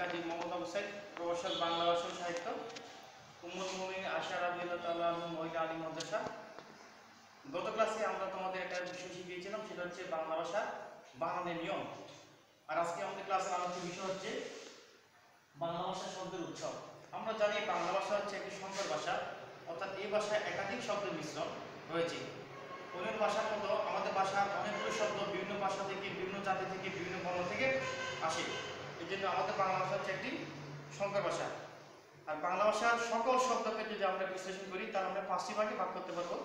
কাজী মোহাম্মদ আবু সাইদ, প্রভাষক বাংলা ভাষা ও সাহিত্য, উম্মুল মুমিনিন আশা রাদিয়াল্লাহু তাআলা আনহা মহিলা আলিম মাদ্রাসা। গত ক্লাসে আমরা তোমাদের একটা বিষয় শিখিয়েছিলাম, সেটা হচ্ছে বাংলা ভাষা বানানের নিয়ম। আর আজকে আমাদের ক্লাসের আলোচ্য বিষয় হচ্ছে বাংলা ভাষা শব্দের উৎস। আমরা জানি বাংলা ভাষা হচ্ছে একটি সংকর ভাষা, অর্থাৎ এই ভাষায় একাধিক শব্দের মিশ্রণ রয়েছে। অন্য ভাষার মতো আমাদের ভাষার অনেকগুলো শব্দ বিভিন্ন ভাষা থেকে, বিভিন্ন জাতি থেকে, বিভিন্ন বর্ণ থেকে আসে। এই জন্য আমাদের বাংলা ভাষা হচ্ছে একটি সংকর ভাষা। আর বাংলা ভাষার সকল শব্দকে যদি আমরা বিশ্লেষণ করি, তাহলে আমরা 5টি ভাগে ভাগ করতে পারবো।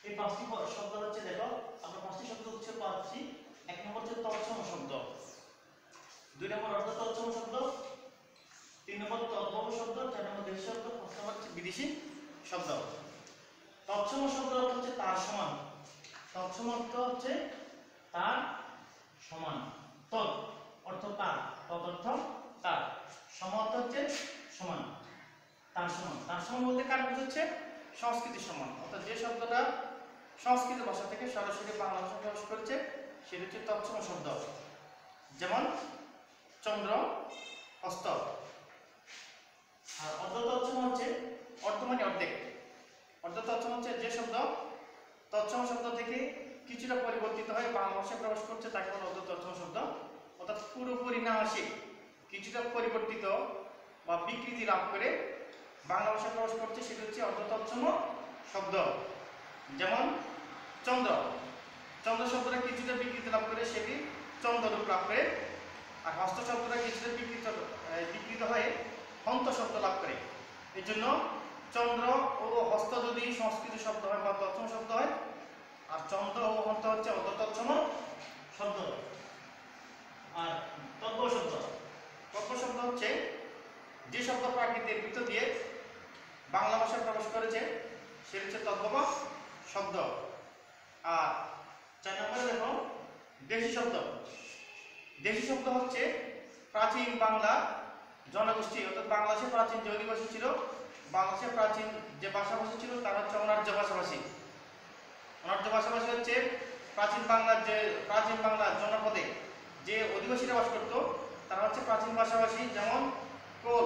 এই 5টি শব্দ হচ্ছে, দেখো আমরা 5টি শব্দ হচ্ছে পাচ্ছি। 1 নম্বর হচ্ছে তৎসম শব্দ, 2 নম্বর অর্ধ তৎসম শব্দ, 3 নম্বর তদ্ভব শব্দ, 4 নম্বর দেশি শব্দ, 5 নম্বর হচ্ছে বিদেশি শব্দ। তৎসম শব্দ হচ্ছে তার সমান। তৎসম অর্থ হচ্ছে তার সমান। তৎ অর্থ তার, তৎ অর্থ তার, সম অর্থ হচ্ছে সমান, তার সমান। তার সমান বলতে কার বোঝাচ্ছে? সংস্কৃতির সমান, অর্থাৎ যে শব্দটা সংস্কৃত ভাষা থেকে সরাসরি বাংলা ভাষায় প্রবেশ করেছে সেটা হচ্ছে তৎসম শব্দ। যেমন চন্দ্র, হস্ত। আর অর্ধ তৎসম হচ্ছে, অর্ধ মানে অর্ধেক। অর্ধ তৎসম হচ্ছে যে শব্দ তৎসম শব্দ থেকে কিছুটা পরিবর্তিত হয়ে বাংলা ভাষায় প্রবেশ করছে তাকে বলে অর্ধ তৎসম শব্দ। অর্থাৎ পুরোপুরি না আসে, কিছুটা পরিবর্তিত বা বিকৃতি লাভ করে বাংলা ভাষায় প্রবেশ করছে, সেটা হচ্ছে অর্ধ তৎসম শব্দ। যেমন চন্দ্র, চন্দ্র শব্দটা কিছুটা বিকৃতি লাভ করে সেটি চন্দ্ররূপ লাভ করে। আর হস্ত শব্দটা কিছুটা বিকৃত হয়ে হন্ত শব্দ লাভ করে। এই জন্য চন্দ্র ও হস্ত যদি সংস্কৃত শব্দ হয় বা তৎসম শব্দ হয়, আর চন্দ্র ও হন্ত হচ্ছে অর্ধ তৎসম শব্দ। আর তদ্ভব শব্দ, তদ্ভব শব্দ হচ্ছে যে শব্দ প্রাকৃতের ভিতর দিয়ে বাংলা ভাষায় প্রবেশ করেছে সেটা হচ্ছে তদ্ভব শব্দ। আর 4 নম্বরে দেখো দেশি শব্দ। দেশি শব্দ হচ্ছে প্রাচীন বাংলা জনগোষ্ঠী, অর্থাৎ বাংলাদেশের প্রাচীন যে অধিবাসী ছিল, বাংলাদেশের প্রাচীন যে ভাষাভাষী ছিল তারা হচ্ছে অনার্য ভাষাভাষী। অনার্য ভাষাভাষী হচ্ছে প্রাচীন বাংলার জনপদে যে অধিবাসীরা বাস করতো তারা হচ্ছে প্রাচীন ভাষাভাষী। যেমন কোল,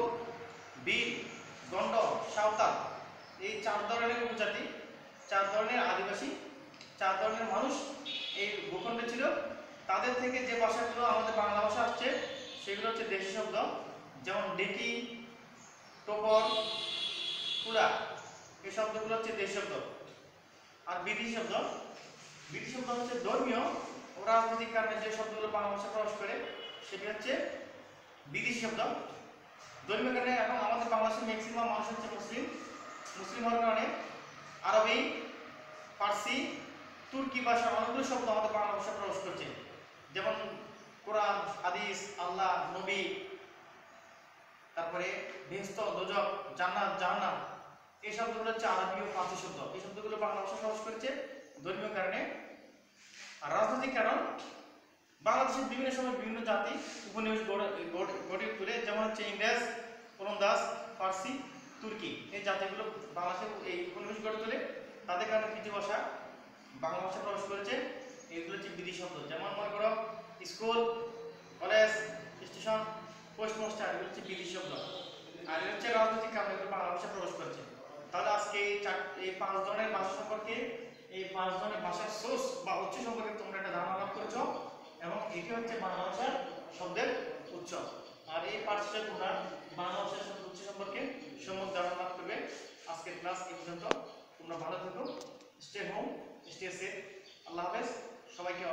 বিল, গন্ড, সাঁওতাল, এই 4 ধরনের উপজাতি, 4 ধরনের আদিবাসী, 4 ধরনের মানুষ এই ভূখণ্ডে ছিল। তাদের থেকে যে ভাষাগুলো আমাদের বাংলা ভাষা আসছে সেগুলো হচ্ছে দেশি শব্দ। যেমন ডেকি, টোপর, কুড়া, এই শব্দগুলো হচ্ছে দেশি শব্দ। আর বিদেশি শব্দ, বিদেশি শব্দ হচ্ছে ধর্মীয় ও রাজনৈতিক কারণে যে শব্দগুলো বাংলা ভাষায় প্রবেশ করে সেটি হচ্ছে বিদেশি শব্দ। ধর্মীয় কারণে এখন আমাদের বাংলাদেশের ম্যাক্সিমাম মানুষ হচ্ছে মুসলিম হওয়ার কারণে আরবি, ফার্সি, তুর্কি ভাষার অনেকগুলো শব্দ আমাদের বাংলা ভাষায় প্রবেশ করছে। যেমন কোরআন, হাদিস, আল্লাহ, নবী, তারপরে বেহেশত, দোজখ, জান্নাত, জাহান্নাম, এই শব্দগুলো হচ্ছে আরবি ও ফার্সি শব্দ। এই শব্দগুলো বাংলা ভাষায় প্রবেশ করেছে ধর্মীয় কারণে। আর রাজনৈতিক কারণ, বাংলাদেশের বিভিন্ন সময় বিভিন্ন জাতি উপনিবেশ গড়ে তুলে, যেমন হচ্ছে ইংরেজ, ওলন্দাজ, ফার্সি, তুর্কি, এই জাতিগুলো বাংলাদেশে এই উপনিবেশ গড়ে তোলে। তাদের কারণে কিছু ভাষা বাংলা ভাষায় প্রবেশ করেছে, এগুলো হচ্ছে বিদেশি শব্দ। যেমন মনে করো school, college, station, post master, এগুলো হচ্ছে বিদেশি শব্দ। আর এগুলো হচ্ছে রাজনৈতিক কারণে এগুলো বাংলা ভাষায় প্রবেশ করেছে। তাহলে আজকে এই 5 ধরনের ভাষা সম্পর্কে, এই 5 ধরনের ভাষার সোর্স বা উৎস সম্পর্কে তোমরা একটা ধারণা লাভ করেছো, এবং এটি হচ্ছে বাংলা ভাষার শব্দের উৎস। আর এই পাঠে তোমরা বাংলা ভাষার শব্দের উৎস সম্পর্কে সম্যক ধারণা লাভ করবে। আজকের ক্লাস এই পর্যন্ত। তোমরা ভালো থেকো, স্টে হোম, স্টে সেফ। আল্লাহ হাফেজ, সবাইকে